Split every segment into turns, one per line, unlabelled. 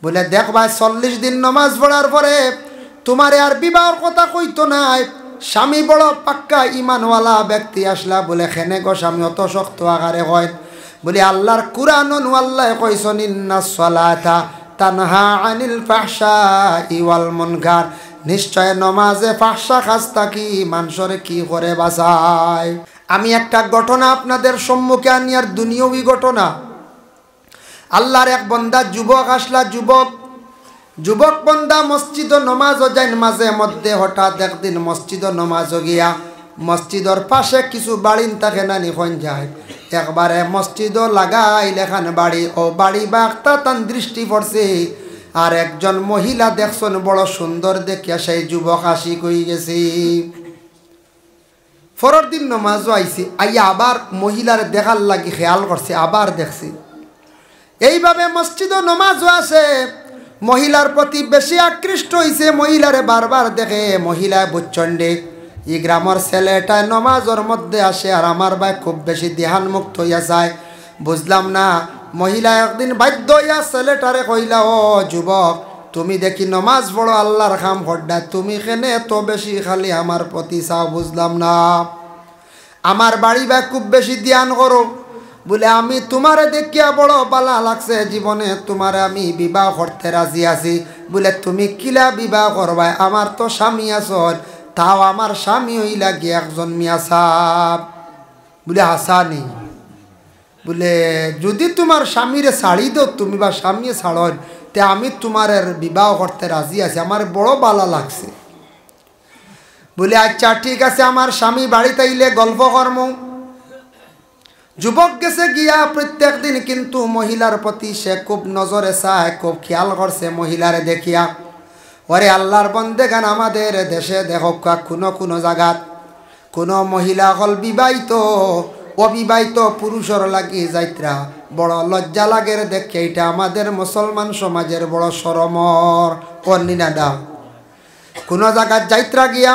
বলে দেখ ভাই 40 দিন নামাজ পড়ার পরে তোমারে আর বিবাহর কথা কইতো নাই। স্বামী বড় পাক্কা ইমানওয়ালা ব্যক্তি আসলা। বলে খেনে গো স্বামী অত শক্ত আকারে হয়? বলে আল্লাহর কুরআনুন আল্লাহ কইছেন ইন্নাস সালাতা তানহা আনিল ফাহশাই ওয়াল মুনকার, নিশ্চয় নমাজে ফাহশা কাজ থাকি মানুষরে কি করে বাঁচায়। আমি একটা ঘটনা আপনাদের সম্মুখে আনি, আর দুনিয়াবি ঘটনা। আল্লাহর এক বান্দা যুবক আসলা। যুবক বান্দা মসজিদ নমাজও যায় মাঝে মধ্যে। হঠাৎ একদিন মসজিদ নমাজও গিয়া মসজিদর পাশে কিছু বাড়িন থাকে না নিখন যায়। একবারে মসজিদও লাগাই লেখান বাড়ি, ও বাড়ি বা একটা তান দৃষ্টি পড়ছে। আর একজন মহিলা দেখছেন বড় সুন্দর দেখিয়া সেই যুবক আশিক হয়ে গেছে। পরের দিন নমাজও আইছি, আইয়া আবার মহিলার দেখার লাগি খেয়াল করছে, আবার দেখছি। এইভাবে মসজিদও নমাজও আসে, মহিলার প্রতি বেশি আকৃষ্ট হইছে। মহিলারে বারবার দেখে। মহিলায় বুচ্চন্ডে এই গ্রামের ছেলেটা নমাজের মধ্যে আসে, আর আমার ভাই খুব বেশি ধ্যান মুক্ত হইয়া যায়। বুঝলাম না। মহিলা একদিন বাধ্য হইয়া ছেলেটারে কইলা, ও যুবক, তুমি দেখি নমাজ পড়ো, আল্লাহর কাম হড্ডা, তুমি কেনে এত বেশি খালি আমার প্রতি চাও? বুঝলাম না। আমার বাড়ি ভাই খুব বেশি ধ্যান করো। বলে আমি তোমারে দেখিয়া বড় বালা লাগছে, জীবনে তোমারে আমি বিবাহ করতে রাজি আছি। বলে তুমি কিলা বিবাহ করবাই? আমার তো স্বামী আসন, তাও আমার স্বামী হইলা গিয়ে একজন মিয়া সাহেব। বলে হাসানি। বলে যদি তোমার স্বামীরে ছাড়ি দো, তুমি বা স্বামী ছাড়ন, তে আমি তোমার বিবাহ করতে রাজি আছি, আমার বড় বালা লাগছে। বলে আচ্ছা ঠিক আছে, আমার স্বামী বাড়িতে আইলে গল্প কর্ম। যুবক গেছে গিয়া প্রত্যেক দিন কিন্তু মহিলার প্রতি সে খুব নজরে চায়, খুব খেয়াল করছে মহিলারে দেখিয়া। ওরে আল্লাহর বন্দেগান, আমাদের দেশে দেখো কোনো জায়গাত কোনো মহিলা হল বিবাহিত অবিবাহিত পুরুষের লাগি যাইত্রা বড় লজ্জা লাগের দেখে। এটা আমাদের মুসলমান সমাজের বড় শরমর কর্ণিনাডা। কোনো জায়গাত যাইত্রা গিয়া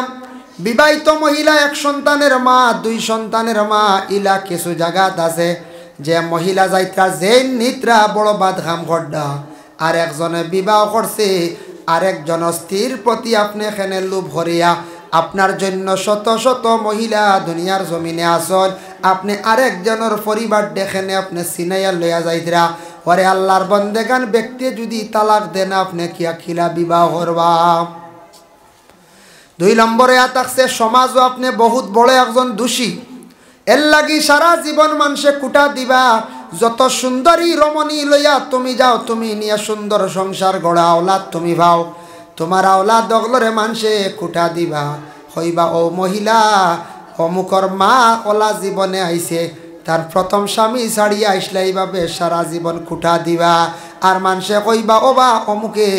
বিবাহিত মহিলা এক সন্তানের মা, 2 সন্তানের মা, ইলা কিছু জায়গাত আছে যে মহিলা যাইত্রা যে নিত্রা বড় বাদঘাম গড্ডা। আর একজনে বিবাহ করছে, আরেকজন স্ত্রীর প্রতি আপনি এখানে লোভ করিয়া আপনার জন্য শত শত মহিলা দুনিয়ার জমিনে আসল, আপনি আরেকজনের পরিবার দেখেনে আপনি সিনাইয়া লইয়া যাইতরা। ওরে আল্লাহর বন্দেগান, ব্যক্তি যদি তালাক দেন আপনি কিয়া খিলা বিবাহ করবা? 2 নম্বরে থাকছে সমাজও আপনি বহুত বড় একজন দোষী। এর লাগি সারা জীবন মানুষে কুটা দিবা। যত সুন্দরী রমণী লইয়া তুমি যাও, তুমি নিয়ে সুন্দর সংসার গড়া আওলাদ তুমি ভাও, তোমার আওলাদ দগলরে মানুষে কুটা দিবা। হইবা ও মহিলা অমুকর মা ওলা জীবনে আইছে, তার প্রথম স্বামী ছাড়িয়া আইসলে এইভাবে সারা জীবন কুটা দিবা। আর মানুষে কইবা ও বা অমুকে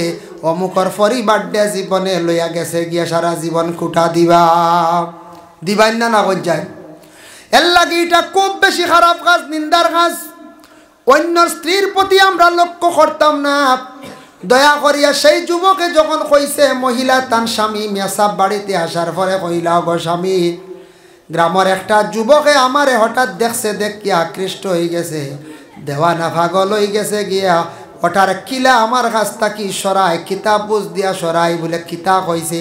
অমুকর পরিবার ডে জীবনে লইয়া গেছে গিয়া সারা জীবন কুটা দিবা। দিবাই না কই যায়? এর লাগি এটা খুব বেশি খারাপ কাজ, নিন্দার কাজ। অন্য স্ত্রীর প্রতি আমরা লক্ষ্য করতাম না। দয়া করিয়া সেই যুবকে যখন কইছে মহিলা তার স্বামী মেসাব বাড়িতে আসার পরে কইলা, গো স্বামী, গ্রামের একটা যুবকে আমারে হঠাৎ দেখছে, দেখিয়া আকৃষ্ট হয়ে গেছে, দেওয়ানা পাগল হয়ে গেছে গিয়া ওটার কিলা আমার কাছ থাকি সরাই, কিতাব বুঝ দিয়া সরাই। বলে কিতা কইছে?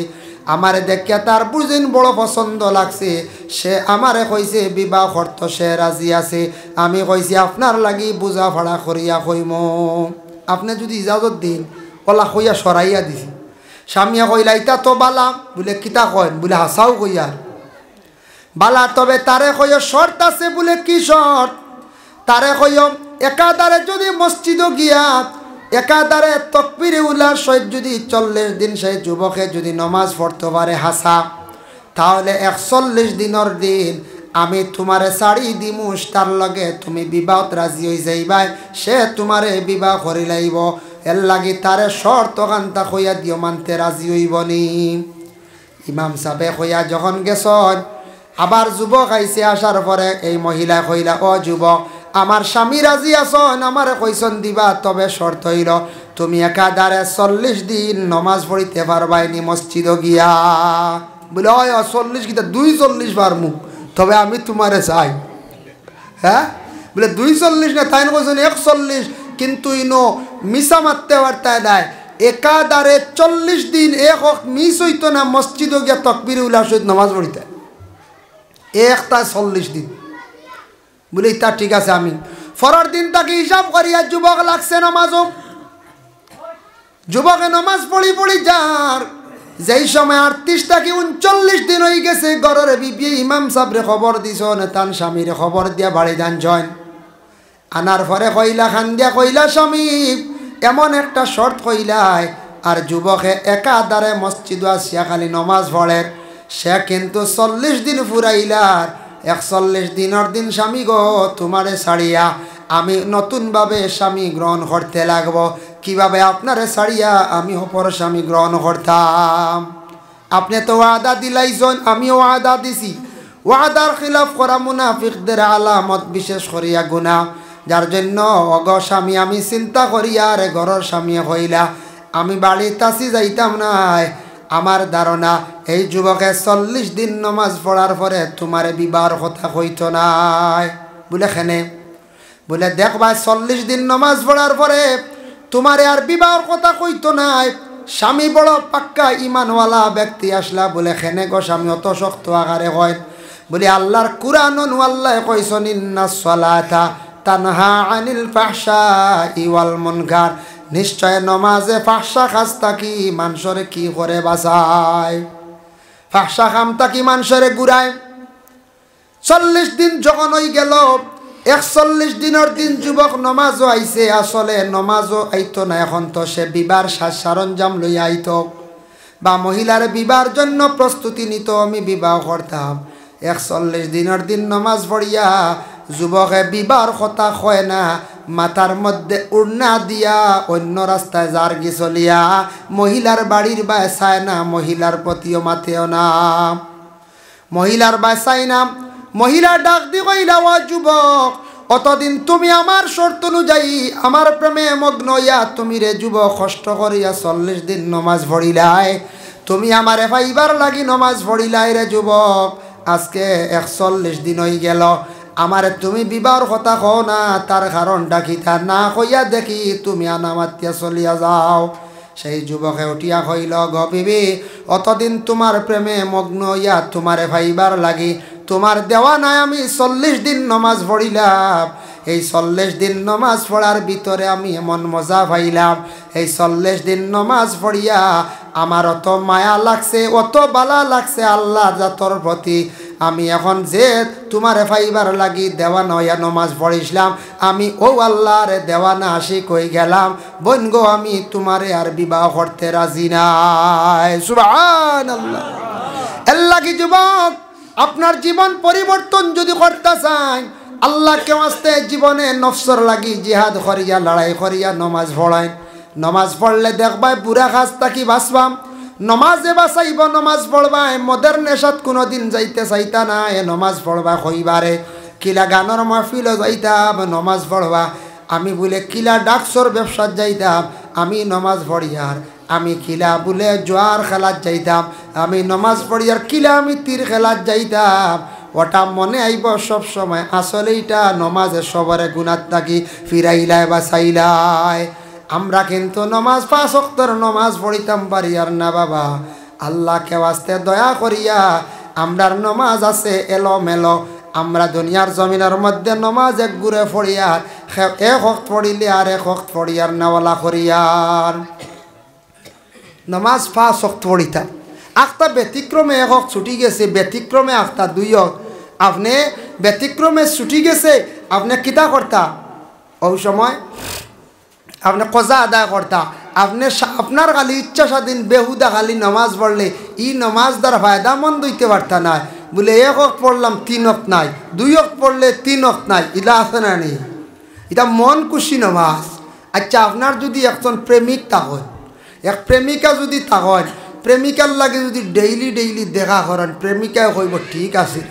আমারে দেখিয়া তার বুঝিন বড় পছন্দ লাগছে, সে আমারে কইছে বিবাহ করত, সে রাজি আছে। আমি কইছি আপনার লাগি বুঝা ভাড়া করিয়া কইম, আপনি যদি ইজাজত দিন। ওলা কইয়া সরাইয়া দিছি। স্বামীয়া কইলা ইতা তো বালা। বলে কিতা কইন? বলে হাসাও কইয়া বালা, তবে তারে কইও শর্ত আছে। বলে কি শর্ত? তারে কইও একাধারে যদি মসজিদও গিয়া একাধারে তকবিরে উলার সহিত যদি 40 দিন সেই যুবকে যদি নমাজ পড়তে পারে হাসা, তাহলে 41 দিনের দিন আমি তোমারে শাড়ি দিমুস, তার লগে তুমি বিবাহত রাজি হয়ে যাইবাই, সে তোমারে বিবাহ করি লাইব। এর লাগি তারে শর্ত কান্তা কইয়া দিও, মানতে রাজি হইব নি? ইমাম সাহেবে কইয়া যখন গেছন, আবার যুবক আইসে। আসার পরে এই মহিলা কইলা, ও যুবক, আমার স্বামী রাজি আসন, আমারে কইসন দিবা, তবে শর্ত হইল তুমি একাধারে 40 দিন নমাজ পড়িতে পারবাইনি মসজিদ গিয়া। বলে ওই 40 গীতা 240 বার মুখ, তবে আমি তোমারে চাই। হ্যাঁ? বলে 240 না, তাই কইছেন 41, কিন্তু ইনো মিশা মারতে পারতায় দেয় একাধারে 40 দিন এক হক মিস হইতো না মসজিদে গিয়া তকবির উল্লাহ সহিত নামাজ পড়িতে একটা 40 দিন বলে তা ঠিক আছে আমি পরের দিন তাকে হিসাব করিয়া যুবক লাগছে নামাজও যুবকে নামাজ পড়ি পড়ি যার যেই সময় 38 থেকে 39 দিন হয়ে গেছে ঘরের বিবি ইমাম সাহেবরে খবর দিছ নেতান স্বামীরে খবর দিয়া বাড়ি যান জয়েন আনার পরে কইলা খান দিয়া কইলা স্বামী এমন একটা শর্ত কইলাই আর যুবকে একাধারে মসজিদ আসিয়া খালি নমাজ পড়ে সে কিন্তু 40 দিন ফুরাইলার 41 দিনের দিন স্বামী গো তোমারে ছাড়িয়া আমি নতুনভাবে স্বামী গ্রহণ করতে লাগব কিভাবে আপনারে ছাড়িয়া আমি অপর স্বামী গ্রহণ করতাম আপনি তো ওয়াদা দিলাইছেন আমিও ওয়াদা দিছি ওয়াদার খিলাফ করা মুনাফিকদের আলামত বিশেষ করিয়া গুনাহ যার জন্য অগ স্বামী আমি চিন্তা করিয়া রে ঘরের স্বামী হইলা আমি বাড়িতে আসি যাইতাম নাই আমার ধারণা এই যুবকে 40 দিন নমাজ পড়ার পরে তোমার বিবাহর কথা কইতো নাই বলে খেনে বলে দেখ ভাই 40 দিন নমাজ পড়ার পরে তোমার আর বিবাহর কথা কইতো নাই স্বামী বড় পাক্কা ইমানওয়ালা ব্যক্তি আসলা বলে খেনে গো স্বামী অত শক্ত আকারে হয় বলে আল্লাহর কুরআন আল্লাহ কইছেন ইন্নাস সালাতা তানহা আনিল ফাহশাই ওয়াল মুনকার নিশ্চয় নমাজে ফাহশা কাজ থাকি মানুষরে কি করে বাঁচায় ফাহশা কাম থাকি মানুষরে ঘুরায় 40 দিন যখন হই গেল 41 দিনের দিন যুবক নমাজও আইছে আসলে নমাজও আইতো না এখন তো সে বিবাহ সাজ সরঞ্জাম লইয়া আইতো বা মহিলার বিবাহের জন্য প্রস্তুতি নিত আমি বিবাহ করতাম 41 দিনের দিন নমাজ পড়িয়া যুবকে বিবাহর কথা কয় না মাথার মধ্যে উড়না দিয়া অন্য রাস্তায় জার্গি চলিয়া মহিলার বাড়ির বায় চায় না মহিলার প্রতিও মাথেও না মহিলার বায় চাই না মহিলা ডাক দি কইলা ও যুবক অতদিন তুমি আমার শর্ত অনুযায়ী আমার প্রেমে মগ্ন হইয়া তুমি রে যুবক কষ্ট করিয়া 40 দিন নমাজ পড়িলাই তুমি আমারে পাইবার লাগি নমাজ পড়িলাই রে যুবক আজকে 41 দিন হয়ে গেল আমারে তুমি বিবাহর কথা কও না তার কারণটা কি তা না কইয়া দেখি তুমি আনামাতিয়া চলিয়া যাও সেই যুবকে উঠিয়া কইল গো বিবি অতদিন তোমার প্রেমে মগ্ন হইয়া তোমারে পাইবার লাগি তোমার দেওয়া নাই আমি 40 দিন নমাজ পড়িলাম এই 40 দিন নমাজ পড়ার ভিতরে আমি এমন মজা পাইলাম এই 40 দিন নমাজ পড়িয়া আমার অত মায়া লাগছে অত বালা লাগছে আল্লাহ জাতর প্রতি আমি এখন যে তোমারে পাইবার লাগি দেওয়ানা হইয়া নমাজ পড়িছিলাম আমি ও আল্লাহরে দেওয়ানা আসি কই গেলাম বোন গো আমি তোমারে আর বিবাহ করতে রাজি নাই সুবহানাল্লাহ আল্লাহ কি যুবক আপনার জীবন পরিবর্তন যদি করতে চান আল্লাহকে ওয়াস্তে জীবনে নফসর লাগি জিহাদ করিয়া লড়াই করিয়া নমাজ পড়াই নমাজ পড়লে দেখবাই বুড়া কাজ থাকি বাঁচবাম নমাজে বাঁচাইব নমাজ পড়বাই মদের নেশাত কোনোদিন যাইতে চাইতা না এ নমাজ পড়বা কইবারে কিলা গানের মাহফিলও যাইতাম নমাজ পড়বা আমি বলে কিলা ডাকসর ব্যবসাত যাইতাম আমি নমাজ পড়িয়ার আমি কিলা বলে জোয়ার খেলাত যাইতাম আমি নমাজ পড়িয়ার কিলা আমি তীর খেলাত যাইতাম ওটা মনে আইব সব সময় আসলে এটা নমাজে সবারে গুনাত থাকি ফিরাইলাই বা চাইলাই আমরা কিন্তু নমাজ 5 ওয়াক্তের নমাজ পড়িতাম পারি আর না বাবা আল্লাহকে ওয়াস্তে দয়া করিয়া আমরার নমাজ আছে এলোমেলো আমরা দুনিয়ার জমিনের মধ্যে নমাজ এক ঘুরে পড়িয়ার এক ওয়াক্ত পড়িলে আর এক ওয়াক্ত পড়িয়ার নেওয়ালা করিয়ার নমাজ 5 ওয়াক্ত পড়িতাম আখতা ব্যতিক্রমে এক ওয়াক্ত ছুটি গেছে ব্যতিক্রমে আখতা 2 ওয়াক্ত আপনি ব্যতিক্রমে ছুটি গেছে আপনি কিতা করতা ওই সময় আপনি কজা আদায় করতা আপনি আপনার খালি ইচ্ছা স্বাধীন বেহুদা খালি নমাজ পড়লে ই নমাজ দ্বারা ফায়দা মন্দ হইতে পারতা না বলে 1 ওয়াক্ত পড়লাম 3 ওয়াক্ত নাই 2 ওয়াক্ত পড়লে 3 ওয়াক্ত নাই এটা আছে না নেই এটা মন খুশি নমাজ আচ্ছা আপনার যদি একজন প্রেমিক থাকেন এক প্রেমিকা যদি থাকেন প্রেমিকার লাগে যদি ডেইলি দেখা করেন প্রেমিকায় কইব ঠিক আছে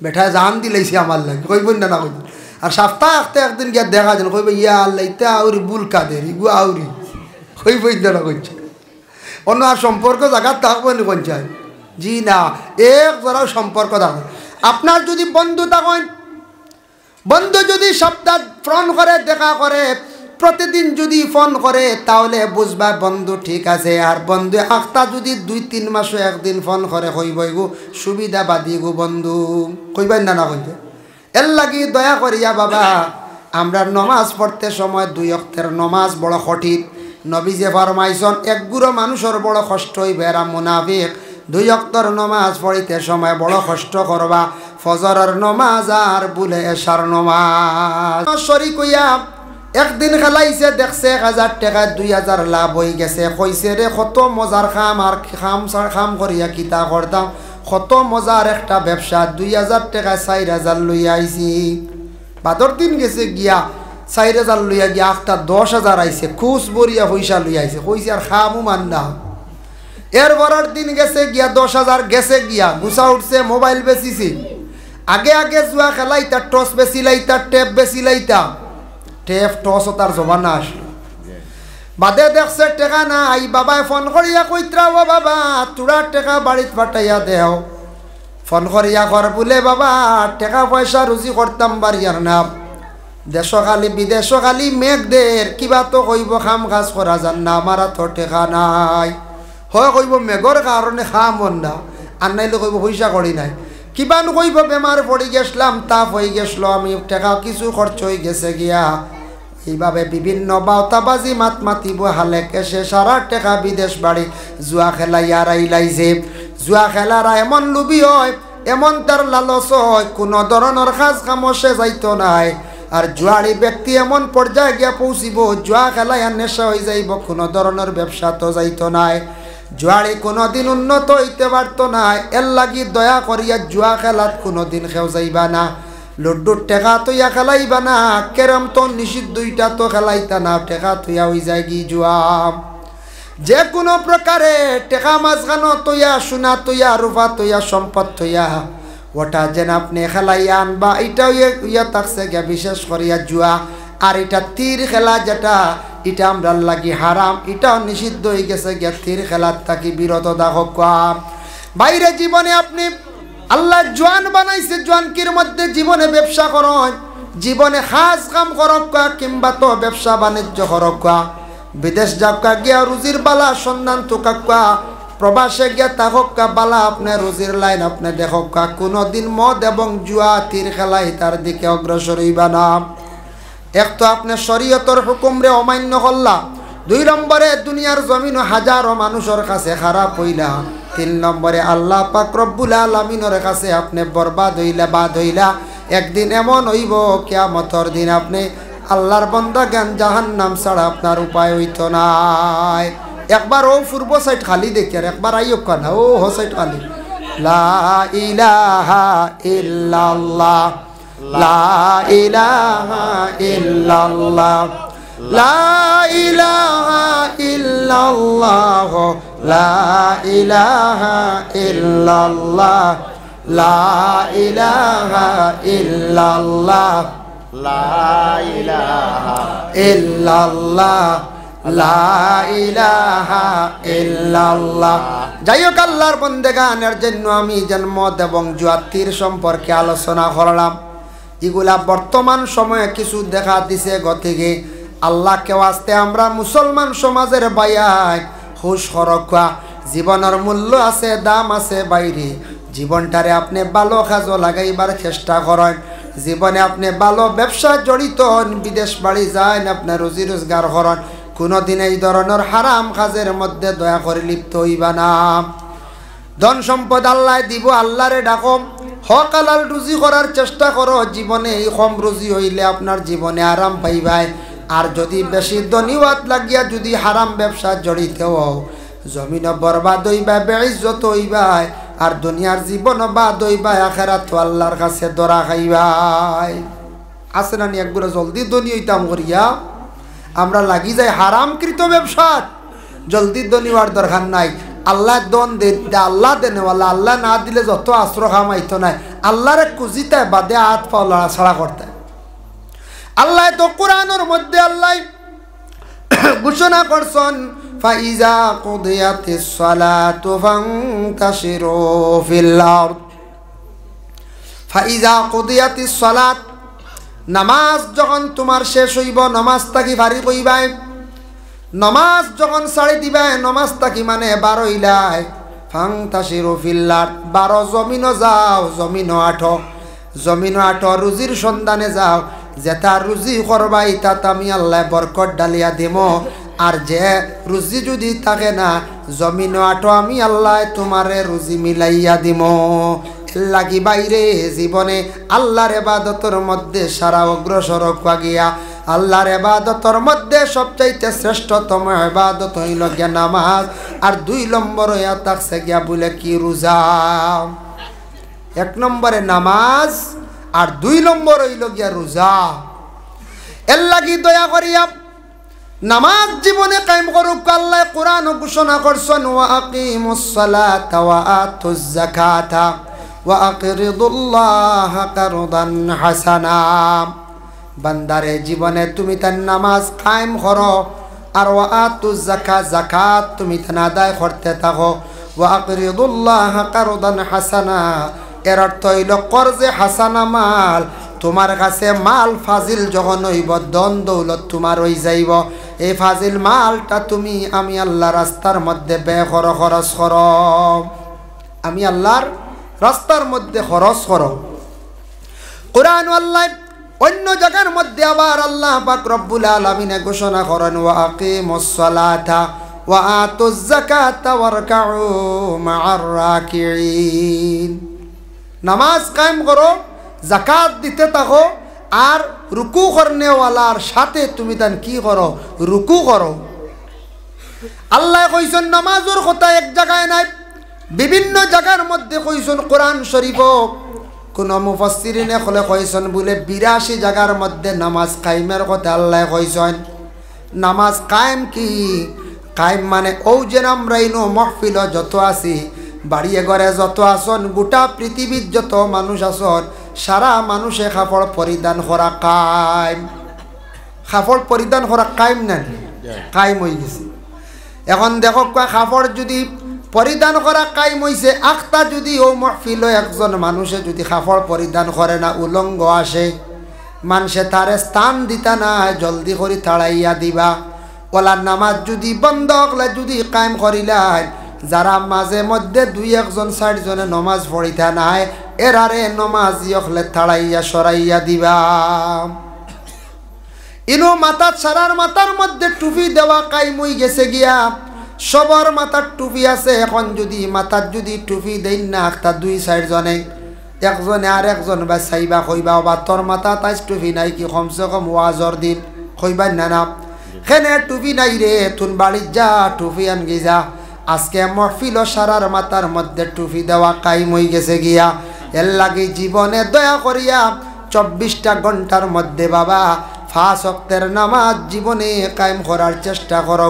বেটা জান দিলাইছে আমার লাগে কইব না না কইব আর সপ্তাহে একদিন গিয়া দেখা যান কইব ইয়া আল্লাহ ইতা আউরি বুল কাদের ইগু আউরি কইব না কইছে অন্য আর সম্পর্ক জায়গা থাকবো না কঞ্চায় জি না এক জোড়াও সম্পর্ক থাকবে আপনার যদি বন্ধু থাকেন বন্ধু যদি সপ্তাহ ফোন করে দেখা করে প্রতিদিন যদি ফোন করে তাহলে বুঝবা বন্ধু ঠিক আছে। আর বন্ধু আখতা যদি 2-3 মাসে একদিন ফোন করে কইবই গো সুবিধা বাদি গো বন্ধু, কইবেন না কইবে। এর লাগি দয়া করিয়া বাবা আমরা নমাজ পড়তে সময় 2 ওয়াক্তের নমাজ বড় কঠিন। নবী যে ফরমাইছেন এক গুরো মানুষের বড় কষ্ট হইবে এরা মুনাফিক। 2 ওয়াক্তের নমাজ পড়িতে সময় বড় কষ্ট করবা, ফজরের নমাজ আর বুলে এশার নমাজ। শরীক হইয়া একদিন খেলাইছে, দেখছে 1000 টাকা 2000 লাভ হয়ে গেছে। কইছে রে কত মজার খাম, আর খাম করিয়া কিতা করতাম, কত মজার একটা ব্যবসা, 2000 টাকা 4000 লইয়া আইছি। বাদর দিন গেছে গিয়া 4000 লইয়া গিয়া একটা 10000 আইছে, খুশ বরিয়া পয়সা লইয়া আইছে। কইছে আর খামু মান্না। এর পরের দিন গেছে গিয়া 10000 গেছে গিয়া গুছা উঠছে, মোবাইল বেচিছি। আগে আগে জুয়া খেলাইতা, টস বেশি লাইতা, টেপ বেশি লাইতা। টেপ টস তার জমানা আসলো। বাদে দেখছে টেকা নাই, বাবায় ফোন করিয়া কইত্রা ও বাবা তোরা টেকা বাড়িত পাঠাইয়া দেও। ফোন করিয়া কর বলে বাবা টেকা পয়সা রুজি করতাম বাড়িয়ার না, দেশ খালি বিদেশ খালি মেঘদের কিবা তো কইব খাম কাজ করা যান না, আমার তো টেকা নাই। হয় কইব মেঘর কারণে খামন না, আর নাইলে কইব পয়সা করি নাই। কিবান কইব বেমার পড়ি গেছিলাম, তাপ হয়ে গেছিল, আমি টাকা কিছু খরচ হয়ে গেছে গিয়া। এইভাবে বিভিন্ন বাউতাবাজি মাত মাতিব হালে কেসে সারা টাকা বিদেশ বাড়ি জুয়া খেলাইয়া রাইলাইছে। জুয়া খেলারা এমন লুবি হয়, এমন তার লালস হয়, কোনো ধরনের কাজ কামসে যাইতো নাই। আর জুয়ারি ব্যক্তি এমন পর্যায়ে গিয়া পৌঁছিব জুয়া খেলাইয়া নেশা হয়ে যাইব, কোনো ধরনের ব্যবসা তো যাইতো নাই। জুয়ারি কোনোদিন উন্নত হইতে পারত না। এর লাগি দয়া করিয়া জুয়া খেলাত কোনোদিন খেও যাইবা না। লুডুর টেকা তুইয়া খেলাইবা না, কেরম তো নিষিদ্ধ, 2টা তো খেলাইতা না, টেকা তুইয়া হয়ে যায় কি জুয়া। যে কোনো প্রকারে টেকা মাঝখানো তুইয়া, সোনা তুইয়া, রূপা তুইয়া, সম্পদ তুইয়া, ওটা যেন আপনি খেলাইয়া আনবা। এটাও ইয়া থাকছে গিয়া বিশেষ করিয়া জুয়া। আর এটা তীর খেলা যেটা, এটা আমরা লাগি হারাম, এটাও নিষিদ্ধ হয়ে গেছে গিয়া। তীর খেলার থাকি বিরত থাকক। বাইরে জীবনে আপনি আল্লাহ জোয়ান বানাইছে, জোয়ানকির মধ্যে জীবনে ব্যবসা করন, জীবনে খাস কাম করক, কিংবা তো ব্যবসা বাণিজ্য করক, বিদেশ যাকা গিয়া রুজির বালা সন্ধান তোকা, প্রবাসে গিয়া থাকক বালা আপনার রুজির লাইন আপনি দেখক। কোনোদিন মদ এবং জুয়া তীর খেলাই তার দিকে অগ্রসর হইবা না। এক তো আপনি শরীয়তর হুকুমরে অমান্য করলা, 2 নম্বরে দুনিয়ার জমিন হাজারো মানুষের কাছে খারাপ হইলা, 3 নম্বরে আল্লাহ পাক রব্বুল আলামিনের কাছে আপনি বরবাদ হইলা, বাদ হইলা। একদিন এমন হইব কিয়ামতের দিন আপনি আল্লাহর বান্দা জ্ঞান জাহান্নাম ছাড়া আপনার উপায় হইতো নাই। একবার ও পূর্ব সাইড খালি দেখি, আর একবার আইয়ক না ও হো সাইড খালি। লা ইলাহা ইল্লাল্লাহ, লা ইলাহা ইল্লাল্লাহ, লা ইলাহা ইল্লাল্লাহ, লা ইলাহা ইল্লাল্লাহ, লা ইলাহা ইল্লাল্লাহ, লা ইলাহা ইল্লাল্লাহ, লা ইলাহা ইল্লাল্লাহ। যাই হোক, আল্লাহর বন্দেগানের জন্য আমি মদ এবং জুয়াতির সম্পর্কে আলোচনা করলাম। এগুলা বর্তমান সময়ে কিছু দেখা দিছে গতিকে। আল্লাহকে আসতে আমরা মুসলমান সমাজের বাইয়াই হুশ হরকা। জীবনের মূল্য আছে, দাম আছে বাইরে। জীবনটারে আপনি ভালো কাজও লাগাইবার চেষ্টা করেন। জীবনে আপনি ভালো ব্যবসা জড়িত হন, বিদেশ বাড়ি যান, আপনার রুজি রোজগার করেন। কোনোদিন এই ধরনের হারাম কাজের মধ্যে দয়া করে লিপ্ত হইবা না। ধন সম্পদ আল্লাহ দিব, আল্লাহরে ডাকো, হক হালাল রুজি করার চেষ্টা করো। জীবনে এই কম রুজি হইলে আপনার জীবনে আরাম পাইবাই। আর যদি বেশি ধনীওয়াত লাগিয়া যদি হারাম ব্যবসা জড়িত হও, জমিন বরবাদ হইবা, বেইজ্জত হইবাই। আর দুনিয়ার জীবন বাদ হইবাই, আখিরাত আল্লাহর কাছে ধরা খাইবাই। আছে না নি একগুলো জলদি ধনী হইতাম করিয়া আমরা লাগি যাই হারামকৃত ব্যবসার। জলদি ধনী হওয়ার দরকার নাই। আল্লাহ দন দে, আল্লাহ দেনেওয়ালা, আল্লাহ না দিলে যত আশ্রয় খামাইতো নাই। আল্লাহরে কুজিতে বাদে হাত পা লড়া ছাড়া করতে। আল্লাহ তো কোরআনের মধ্যে আল্লাহ ঘোষণা করছেন, ফাইজা কুদিয়াতিস সালাতু ফান্তাশিরু ফিল আরদ। ফাইজা কুদিয়াতিস সালাত, নামাজ যখন তোমার শেষ হইব নামাজ তাকি ভারি কইবাই নামাজ যখন ছাড়ি দিবাই নামাজ তাকি মানে বারইলাই ফাংতাসিরু ফিল্লার 12 জমিনও যাও জমিনও আঠো রুজির সন্ধানে যাও যেটা রুজি করবাই তাত আমি আল্লাহ বরকত ডালিয়া দেব আর যে রুজি যদি থাকে না জমিনও আঠো আমি আল্লাহ তোমারে রুজি মিলাইয়া দিব লাগি বাইরে জীবনে আল্লাহর ইবাদতের মধ্যে সারা অগ্রসর গিয়া আল্লাহর ইবাদতের মধ্যে সবচাইতে শ্রেষ্ঠতম ইবাদত হইল গিয়া নামাজ আর 2 নম্বর হইয়া থাকছে গিয়া বলে কি রোজা 1 নম্বরে নামাজ আর 2 নম্বর হইল গিয়া রোজা এর লাগি দয়া করিয়া নামাজ জীবনে কায়েম করুক আল্লাহ কোরআন ঘোষণা করছেন ওয়া আকিমুস সালাতা ওয়া আতুজ যাকাতা ওয়া আকরিদুল্লাহা কারদান হাসানা বান্দারে জীবনে তুমি তার নামাজ কায়েম করো আর ওয়া আতুজ যাকাত তুমি তা আদায় করতে থাকো ওয়া আকরিদুল্লাহা কারদান হাসানা এর অর্থ হইল কর্জে হাসানা মাল তোমার কাছে মাল ফাজিল যখন হইব ধন দৌলত তোমার হই যাইব এই ফাজিল মালটা তুমি আমি আল্লাহর রাস্তার মধ্যে ব্যয় করো খরচ করো আমি আল্লাহর রাস্তার মধ্যে খরচ করো কোরআন আল্লাহ অন্য জায়গার মধ্যে আবার আল্লাহ পাক রব্বুল আলামিন ঘোষণা করেন ওয়া আকিমুস সালাতা ওয়া আতুজ যাকাতা ওয়ারকাউ মা'আর রাকিঈন নামাজ কায়েম করো যাকাত দিতে থাকো আর রুকু করনেওয়ালার সাথে তুমি তান কি করো রুকু করো আল্লাহ কইছেন নামাজের কথা এক জায়গায় নাই বিভিন্ন জায়গার মধ্যে কইছেন কোরআন শরীফ কোন মুফাসসিরিনে কইছেন বলে 82 জায়গার মধ্যে নামাজ কায়েমের কথা আল্লাহ কইছেন নামাজ কায়েম কি কায়েম মানে ও যে আমরা ইনো মাহফিল যত আছি বাড়িয়ে ঘরে যত আসন গোটা পৃথিবীর যত মানুষ আসন সারা মানুষে কাপড় পরিধান করা কায়েম কাপড় পরিধান করা কায়েম না কায়েম হয়ে গেছে এখন দেখো কাপড় যদি পরিধান করা কায়েম হইছে আখতা যদি ও মাহফিল একজন মানুষে যদি কাপড় পরিধান করে না উলঙ্গ আসে মানুষে তারে স্থান দিতা না জলদি করে তাড়াইয়া দিবা ওলা নামাজ যদি বন্ধ হলে যদি কায়েম করিলাই যারা মাঝে মধ্যে 2-1 4 জনে নমাজ পড়িতা নাই এরারে নমাজ ইখলে তাড়াইয়া সরাইয়া দিবা ইনো মাথা ছাড়ার মাথার মধ্যে টুপি দেওয়া কায়েম হই গেছে গিয়া সবার মাথার টুপি আছে এখন যদি মাথার যদি টুপি দেন না একটা 2-4 জনে একজনে আর একজন বা সাইবা কইবা বা তোর মাথা তাই টুপি নাই কি কমসে কম ওয়াজর দিন কইবা না না খেনে টুপি নাই রে তুন বাড়ি যা টুপি আন গিজা আজকে মাহফিল সারার মাথার মধ্যে টুপি দেওয়া কায়েম হই গেছে গিয়া এর লাগি জীবনে দয়া করিয়া 24টা ঘন্টার মধ্যে বাবা 5 ওয়াক্তের নামাজ জীবনে কায়েম করার চেষ্টা করো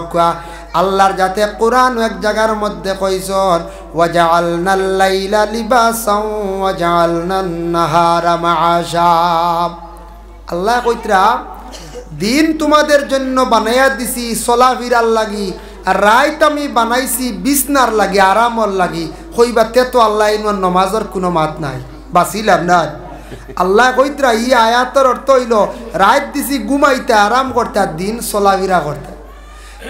আল্লাহর যাতে কোরআন এক জায়গার মধ্যে কইছেন ওয়াজআলনাল লাইলা লিবাসাও ওয়াজআলনান নাহারা মাআশা আল্লাহ কইতরা দিন তোমাদের জন্য বানাইয়া দিছি চলাফিরার লাগি আর রাত আমি বানাইছি বিছনার লাগি আরামর লাগি কইবাতে তো আল্লাহ ইনর নামাজের কোনো মাত নাই বাসিলাম না আল্লাহ কইতরা ই আয়াতের অর্থ হইল রাত দিছি ঘুমাইতে আরাম করতে আর দিন চলাফিরা করতে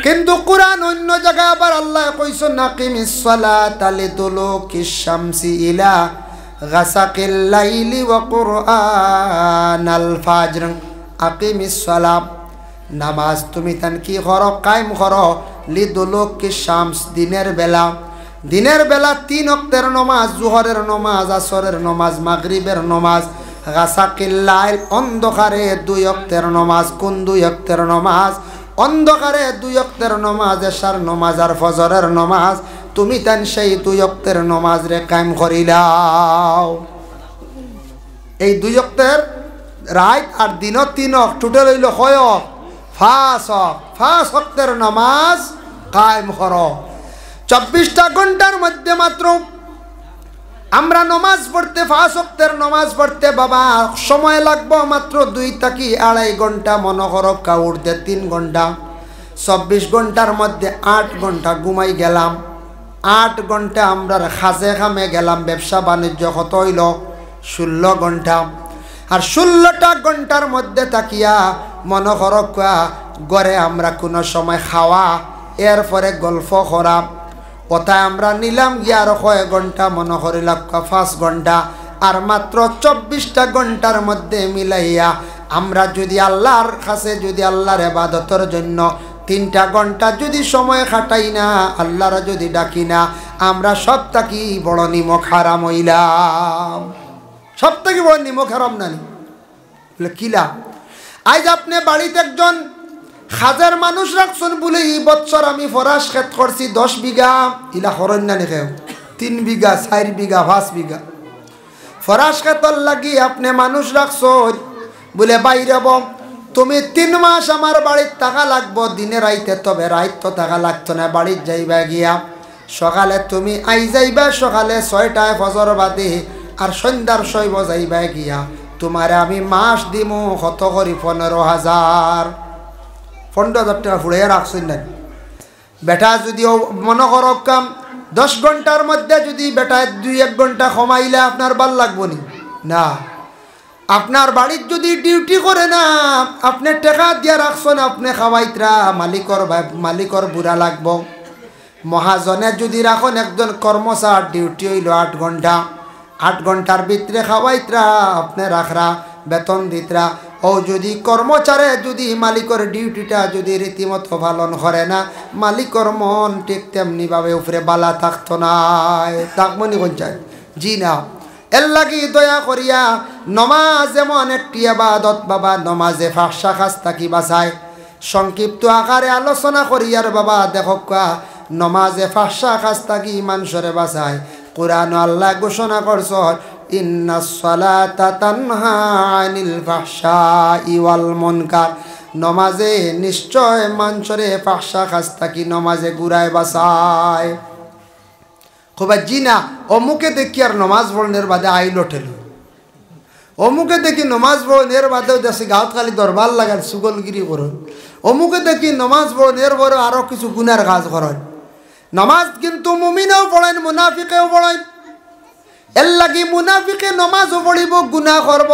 কিন্তু কোরআন অন্য জায়গায় আবার আল্লাহ কইছেন নাকিমিস সালাতা লিদুলুকিশ শামসি ইলা গাসাকিল লাইলি ওয়া কুরআনাল ফাজর আকিমিস সালাত নামাজ তুমি তান কি করো কায়েম করো লিদুলুকিশ শামস দিনের বেলা 3 ওয়াক্তের নামাজ জোহরের নামাজ আসরের নামাজ মাগরিবের নামাজ গাসাকিল লাইল অন্ধকারে 2 ওয়াক্তের নামাজ কোন 2 ওয়াক্তের নামাজ অন্ধকারে 2 ওয়াক্তের নামাজ এশার নামাজ আর ফজরের নামাজ তুমি তান সেই 2 ওয়াক্তের নামাজ রে কায়েম করিলাও এই 2 ওয়াক্তের রাত আর দিন 3 ওয়াক্ত টোটাল হইল কয় ওয়াক্ত 5 ওয়াক্তের নামাজ কায়েম করো 24টা ঘন্টার মধ্যে মাত্র আমরা নামাজ পড়তে 5 ওয়াক্তের নামাজ পড়তে বাবা সময় লাগবে মাত্র 2 থেকে 2.5 ঘন্টা মনে করো কাউড়তে 3 ঘন্টা 24 ঘন্টার মধ্যে 8 ঘন্টা ঘুমাই গেলাম 8 ঘন্টা আমরা খাজে খামে গেলাম ব্যবসা বাণিজ্য কত হইল 16 ঘন্টা আর 16টা ঘন্টার মধ্যে তাকিয়া মনে করো গড়ে আমরা কোনো সময় খাওয়া এরপরে গল্প করা কোথায় আমরা নিলাম গিয়ার কয়েক ঘন্টা মনে করিলাম 5 ঘন্টা আর মাত্র 24টা ঘন্টার মধ্যে মিলাইয়া আমরা যদি আল্লাহর কাছে যদি আল্লাহর ইবাদতের জন্য 3টা ঘন্টা যদি সময় খাটাই না আল্লাহর যদি ডাকি না আমরা সবথেকে বড় নিমক হারাম হইলাম। সবথেকে বড় নিমক হারাম না বলে কিলা আজ আপনি বাড়িতে একজন হাজার মানুষ রাখছেন বলে এই বছর আমি ফরাস ক্ষেত করছি 10 বিঘা ইলা হরণ না নেখেও 3 বিঘা 4 বিঘা 5 বিঘা ফরাস ক্ষেতর লাগি আপনি মানুষ রাখছেন বলে বাইরে তুমি 3 মাস আমার বাড়ির টাকা লাগবো দিনে রাইতে তবে রাইত তো টাকা লাগতো না বাড়ির যাইবা গিয়া সকালে তুমি আই যাইবা সকালে 6টায় ফজর বাদে আর সন্ধ্যার 6 বাজাইবা গিয়া তোমারে আমি মাস দিমু কত করি 15,000 টাকা ফুড়ে রাখছেন না বেটা যদি মনে করো কাম 10 ঘন্টার মধ্যে যদি বেটা 2-1 ঘন্টা কমাইলে আপনার ভাল লাগবো না আপনার বাড়ির যদি ডিউটি করে না আপনি টাকা দিয়া রাখছেন আপনি খাওয়াইতরা মালিকর বুড়া লাগবো মহাজনে যদি রাখুন একজন কর্মচার ডিউটি হইল 8 ঘন্টা 8 ঘন্টার ভিতরে খাওয়াইতরা আপনি রাখরা বেতন দিতরা ও যদি কর্মচারে যদি মালিকর ডিউটিটা যদি রীতিমতো পালন করে না মালিকর মন ঠিক তেমনিভাবে উপরে বালা থাকতো না থাকবনি কোন চাই জি না এর লাগি দয়া করিয়া নমাজ এমন একটি ইবাদত বাবা নমাজে ফাহশা কাজ থাকি বাঁচায় সংক্ষিপ্ত আকারে আলোচনা করিয়ার বাবা দেখো নমাজে ফাহশা কাজ থাকি মানুষরে বাঁচায় কোরআন আল্লাহ ঘোষণা করছ ইন্নাস সালাতা তানহা আনিল ফাহশাই ওয়াল মুনকার নমাজে নিশ্চয় মানুষরে ফাহশা কাজ থাকি নমাজে গুড়ায় বাঁচায় খুব জিনা অমুকে দেখি আর নমাজ পড়নের বাদে আইল ঠেল অমুকে দেখি নমাজ পড়নের বাদেও দেশে গাঁত খালি দরবার লাগান সুগলগিরি করুন অমুকে দেখি নমাজ পড়নের বড় আরও কিছু গুনার কাজ করেন নমাজ কিন্তু মুমিনেও পড়েন মুনাফিকেও পড়েন এর লাগি মুনাফিকে নমাজও পড়িব গুনাহ করব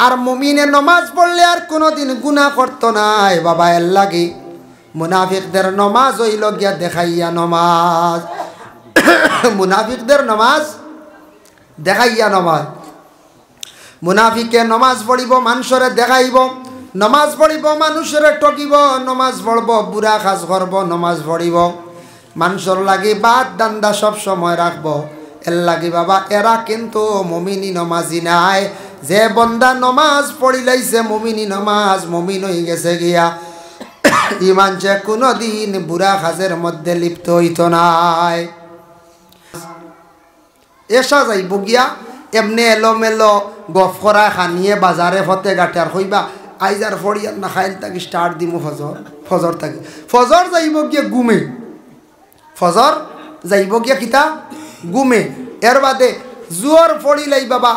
আর মুমিনে নমাজ পড়লে আর কোনোদিন গুনাহ করতো নাই বাবা এর লাগি মুনাফিকদের নমাজ হইল গিয়া দেখাইয়া নমাজ মুনাফিকদের নমাজ দেখাইয়া নমাজ মুনাফিকে নমাজ পড়িব মানুষরে দেখাইব নমাজ পড়িব মানুষরে ঠকিব নমাজ পড়ব বুড়া কাজ করব নমাজ পড়িব মানুষের লাগি বাদ দান্দা সব সময় রাখব এর লাগি বাবা এরা কিন্তু মুমিনি নমাজি নাই যে বন্দা নমাজ পড়ি লাইছে মুমিনি নমাজ মুমিন হয়ে গেছে গিয়া ইমান যে কোনোদিন বুড়া কাজের মধ্যে লিপ্ত হইত নাই এসা যাইব গিয়া এমনি এলোমেলো গফ করা খানিয়ে বাজারে ফতে গাঠার হইবা আইজার ফড়িয়ার না খাইল তাকে স্টার্ট দিমু ফজর থাকি ফজর যাইব গিয়া গুমে ফজর যাইব গিয়া কিতা গুমে এর বাদে জুয়র ফড়ি লাই বাবা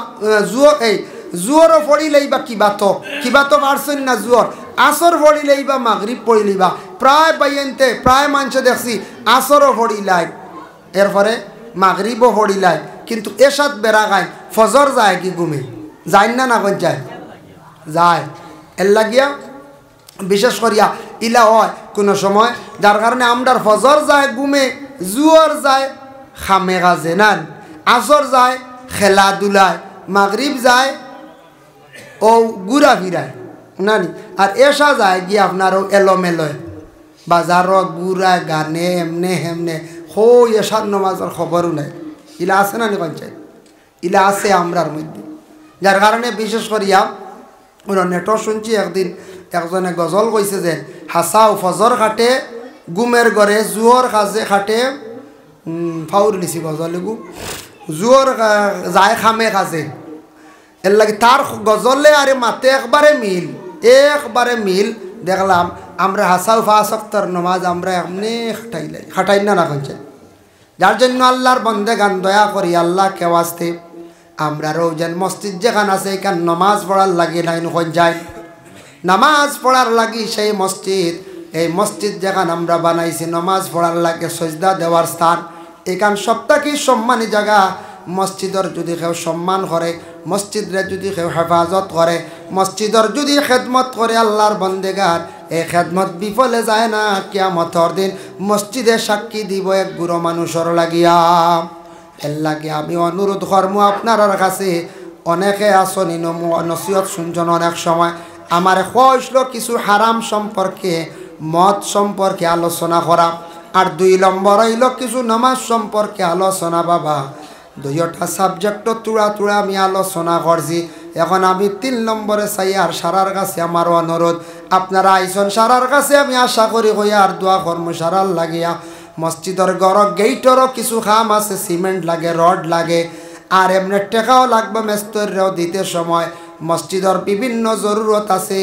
জুয়রও ফড়ি লাইবা কিবা তো পারছেন না জুয়র আসর ফড়ি লাইবা মাগরিব পড়ি লাইবা প্রায় বাইনতে প্রায় মানুষ দেখছি আসরও ফড়ি লাই এরপরে মাগরিবও ফড়ি লাই কিন্তু এসাত বেড়া গায় ফজর যায় কি ঘুমে যায় না কোন যায় এর লাগিয়া বিশেষ করিয়া ইলা হয় কোনো সময় যার কারণে আমরার ফজর যায় ঘুমে জুয়র যায় খামে গাজে নান আসর যায় খেলাধুলায় মাগরিব যায় ও ঘুরা ফিরায় নানি আর এসা যায় গিয়ে আপনারও এলোমেলোয় বাজারও ঘুরায় গানে এমনে হেমনে হো এসার নমাজের খবরও নাই ইলা আছে না নি পঞ্চায়েত ইলা আছে আমরার মধ্যে যার কারণে বিশেষ করিয়া ওরা নেটও শুনছি একদিন একজনে গজল কইছে যে হাসাও ফজর খাটে গুমের ঘরে জুয়র কাজে খাটে ফাউর নিছি গজল গু জুয়র যায় খামে কাজে এর লাগে তার গজলে আরে মাতে একবারে মিল দেখলাম আমরা হাসাও ফাঁসক্তর নমাজ আমরা এমনি খাটাই না কইছে যার জন্য আল্লাহর বন্দে গান দয়া করি আল্লাহ কেউ আসতে আমরা রোজান মসজিদ যেখান আছে এখান নমাজ পড়ার লাগি লাইন হয়ে যায় নামাজ পড়ার লাগি সেই মসজিদ এই মসজিদ যেখান আমরা বানাইছি নমাজ পড়ার লাগে সজদা দেওয়ার স্থান এখান সপ্তাহে সম্মানী জায়গা মসজিদের যদি কেউ সম্মান করে মসজিদরে যদি কেউ হেফাজত করে, মসজিদর যদি খেদমত করে আল্লাহর বন্দেগার, এই খেদমত বিফলে যায় না। কিয়ামতর দিন মসজিদে সাক্ষী দিব এক বুড়ো মানুষের লাগিয়া। এর লাগে আমি অনুরোধ করবো আপনার কাছে, অনেকে আসনি নসিহত শুনছেন অনেক সময়, আমার হইল কিছু হারাম সম্পর্কে, মদ সম্পর্কে আলোচনা করা, আর 2 নম্বর হইল কিছু নামাজ সম্পর্কে আলোচনা। বাবা, 2টা সাবজেক্ট তুড়া তুড়া আমি আলোচনা করছি। এখন আমি 3 নম্বরে চাই। আর সারার কাছে আমার অনুরোধ, আপনারা আইসন সারার কাছে, আমি আশা করি হইয়া আর দোয়া কর্ম সারার লাগিয়া। মসজিদের ঘর গেইটরও কিছু কাম আছে, সিমেন্ট লাগে, রড লাগে, আর এমনি টেকাও লাগবে মেস্তরেও দিতে সময়। মসজিদের বিভিন্ন জরুরত আছে।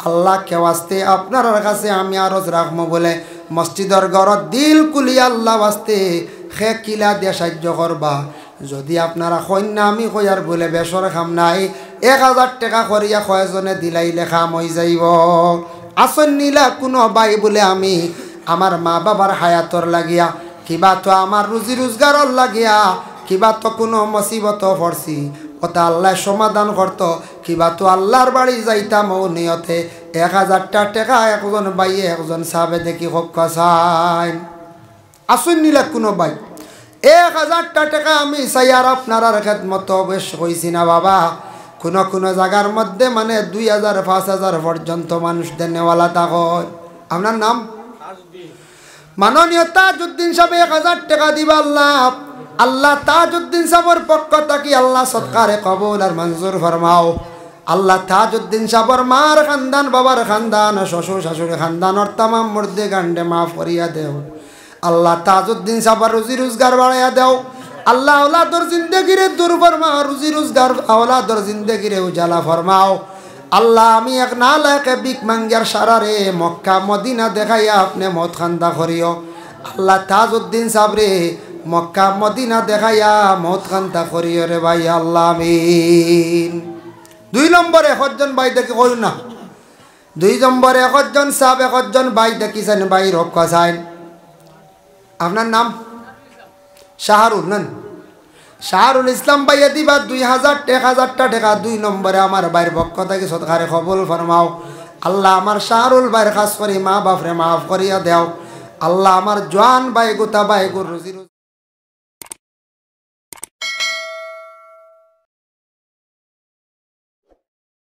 আল্লাহ কেওয়াস্তে আপনার কাছে আমি আরজ রাখবো বলে মসজিদের ঘর দিল কুলি আল্লাহ বাস্তে খে কিলা দিয়ে সাহায্য করবা। যদি আপনারা কন্যা আমি কইয়ার বলে বেসর খাম নাই, 1000 টাকা করিয়া কয়জনে দিলাইলে খাম হয়ে যাইব। আসন নিলা কোনো বাই বলে আমি আমার মা বাবার হায়াতর লাগিয়া, কিবা তো আমার রুজি রোজগারর লাগিয়া, কিবা তো কোনো মুসিবত পড়ছি ওটা আল্লাহ সমাধান করতো, কিবা তো আল্লাহর বাড়ি যাইতাম ও নিয়তে 1000 টাকা একজন বাইয়ে একজন সাবে দেখি হক্কা চাই। আসুন নিলে কোনো বাই 1000 টাকা আমি চাই। আর আপনার খেদমত বেশ হয়েছি না বাবা। কোনো জায়গার মধ্যে মানে 2000 5000 পর্যন্ত মানুষদের নেওয়ালা থাকয়। আপনার নাম মাননীয় তাজউদ্দিন সাহেব 1000 টাকা দিবা। আল্লাহ তাজউদ্দিন সাহেবের পক্ষ থাকি আল্লাহ সৎকারে কবুল আর মঞ্জুর ফরমাও। আল্লাহ তাজউদ্দিন সাহেবের মার খানদান, বাবার খানদান, শ্বশুর শাশুড়ি খানদানর তামাম মুর্দে গান্ডে মাফ করিয়া দেও। আল্লাহ তাজউদ্দিন সাহেবের রুজি রোজগার বাড়াইয়া দেও। আল্লাহ আওলাদর জিন্দেগিরে দূর ফরমাও, রুজি রোজগার আওলাদর জিন্দেগিরে উজালা ফরমাও। আল্লাহ আমি এক না লায়কে বিক মাঙ্গিয়ার সারারে মক্কা মদিনা দেখাইয়া আপনি মত খান্দা করিও। আল্লাহ তাজউদ্দিন সাহেব রে মক্কা মদিনা দেখাইয়া মত খান্দা করিও রে ভাই আল্লাহ আমিন। 2 নম্বরে 1 জন ভাই দেখি কই না, 2 নম্বরে 1 জন সাহেব 1 জন ভাই দেখিছেন, ভাই রক্ষা চাইন। আপনার নাম শাহরুল নেন, শাহরুল ইসলাম ভাইয়া দিবা 2000 টাকা 2 নম্বরে আমার ভাইয়ের পক্ষ থেকে সৎকারে কবুল ফরমাও। আল্লাহ আমার শাহরুল ভাইয়ের খাস করে মা বাপরে মাফ করিয়া দেও। আল্লাহ আমার জওয়ান ভাই গোতা ভাই গুর রুজি